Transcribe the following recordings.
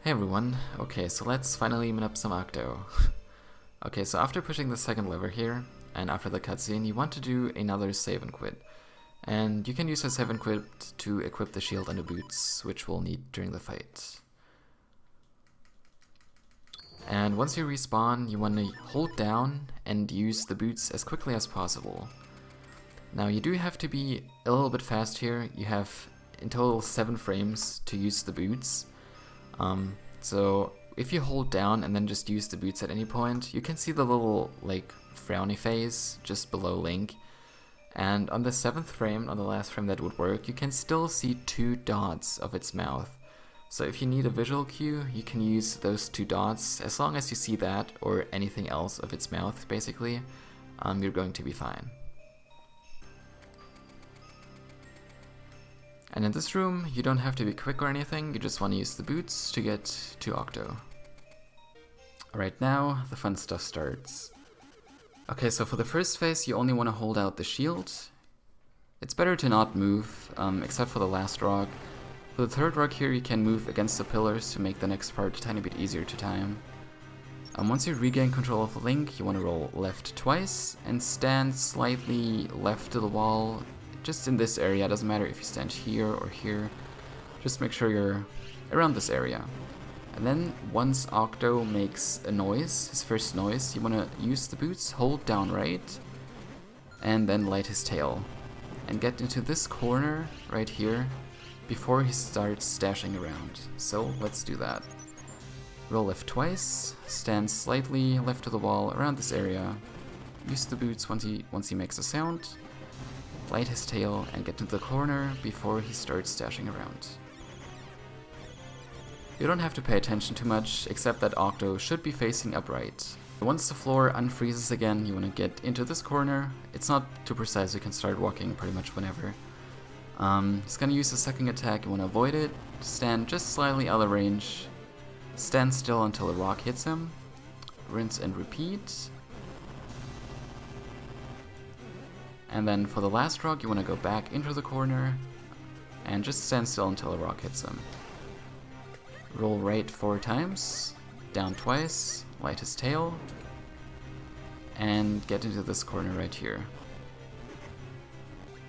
Hey everyone, okay, so let's finally min up some Octo. Okay, so after pushing the second lever here, and after the cutscene, you want to do another save and quit. And you can use a save and quit to equip the shield and the boots, which we'll need during the fight. And once you respawn, you want to hold down and use the boots as quickly as possible. Now you do have to be a little bit fast here. You have in total 7 frames to use the boots. So if you hold down and then just use the boots at any point, you can see the little like frowny face just below Link. And on the 7th frame, on the last frame that would work, you can still see 2 dots of its mouth. So if you need a visual cue, you can use those 2 dots. As long as you see that or anything else of its mouth, basically, you're going to be fine. And in this room, you don't have to be quick or anything, you just want to use the boots to get to Octo. Alright, now the fun stuff starts. Okay, so for the first phase, you only want to hold out the shield. It's better to not move, except for the last rock. For the third rock here, you can move against the pillars to make the next part a tiny bit easier to time. Once you regain control of Link, you want to roll left twice and stand slightly left to the wall. Just in this area, it doesn't matter if you stand here or here, just make sure you're around this area. And then once Octo makes a noise, his first noise, you want to use the boots, hold down right, and then light his tail. And get into this corner right here before he starts dashing around. So let's do that. Roll left twice, stand slightly left to the wall around this area, use the boots once he makes a sound, light his tail, and get into the corner before he starts dashing around. You don't have to pay attention too much, except that Octo should be facing upright. Once the floor unfreezes again, you want to get into this corner. It's not too precise, you can start walking pretty much whenever. He's gonna use the second attack, you want to avoid it, stand just slightly out of range, stand still until a rock hits him, rinse and repeat. And then for the last rock, you want to go back into the corner and just stand still until a rock hits him. Roll right 4 times, down twice, light his tail, and get into this corner right here.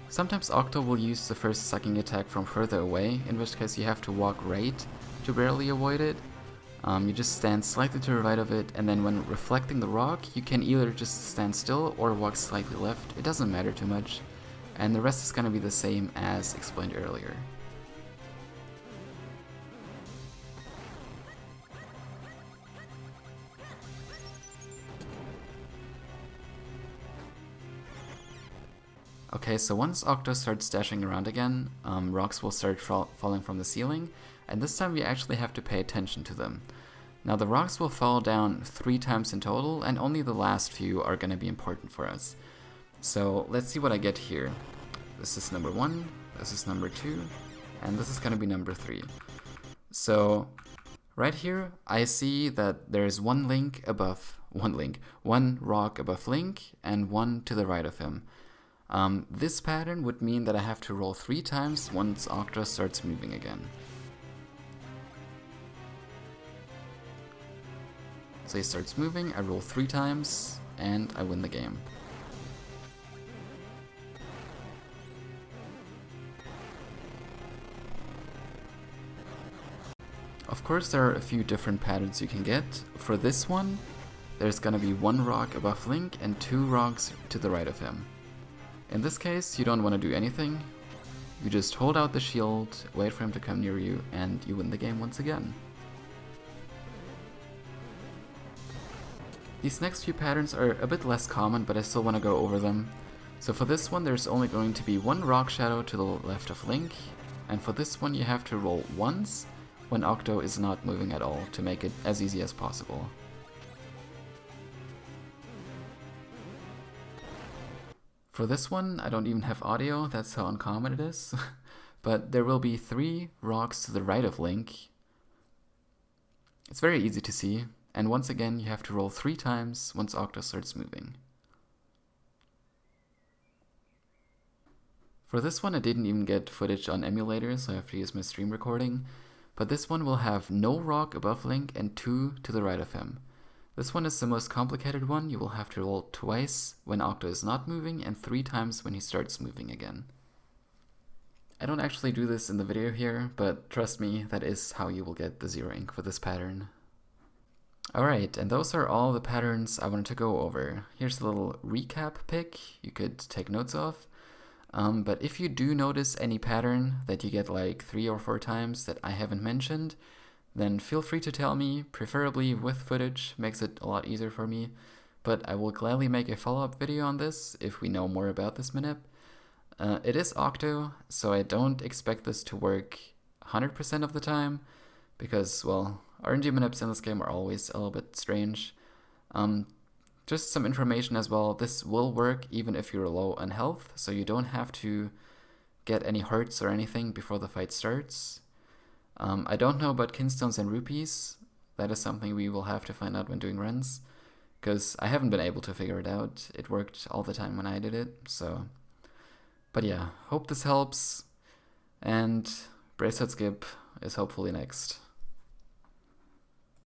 Sometimes Octo will use the first sucking attack from further away, in which case you have to walk right to barely avoid it. You just stand slightly to the right of it, and then when reflecting the rock, you can either just stand still or walk slightly left. It doesn't matter too much, and the rest is going to be the same as explained earlier. Okay, so once Octo starts dashing around again, rocks will start falling from the ceiling, and this time we actually have to pay attention to them. Now the rocks will fall down 3 times in total, and only the last few are going to be important for us. So let's see what I get here. This is number 1, this is number 2, and this is going to be number 3. So right here I see that there is one rock above Link, and one to the right of him. This pattern would mean that I have to roll 3 times once Octo starts moving again. So he starts moving, I roll 3 times, and I win the game. Of course, there are a few different patterns you can get. For this one, there's gonna be 1 rock above Link and 2 rocks to the right of him. In this case, you don't want to do anything. You just hold out the shield, wait for him to come near you, and you win the game once again. These next few patterns are a bit less common, but I still want to go over them. So for this one, there's only going to be 1 rock shadow to the left of Link, and for this one you have to roll once when Octo is not moving at all to make it as easy as possible. For this one, I don't even have audio, that's how uncommon it is. But there will be 3 rocks to the right of Link. It's very easy to see, and once again you have to roll 3 times once Octo starts moving. For this one I didn't even get footage on emulator, so I have to use my stream recording. but this one will have no rock above Link and 2 to the right of him. This one is the most complicated one. You will have to roll twice when Octo is not moving and 3 times when he starts moving again. I don't actually do this in the video here, but trust me, that is how you will get the 0 ink for this pattern. Alright, and those are all the patterns I wanted to go over. Here's a little recap pic you could take notes of. But if you do notice any pattern that you get like 3 or 4 times that I haven't mentioned, then feel free to tell me, preferably with footage, makes it a lot easier for me. But I will gladly make a follow-up video on this if we know more about this Manip. It is Octo, so I don't expect this to work 100% of the time, because, well, RNG Manips in this game are always a little bit strange. Just some information as well, this will work even if you're low on health, so you don't have to get any hearts or anything before the fight starts. I don't know about Kinstones and Rupees. That is something we will have to find out when doing runs, because I haven't been able to figure it out. It worked all the time when I did it, so... But yeah, hope this helps, and Bracelet Skip is hopefully next.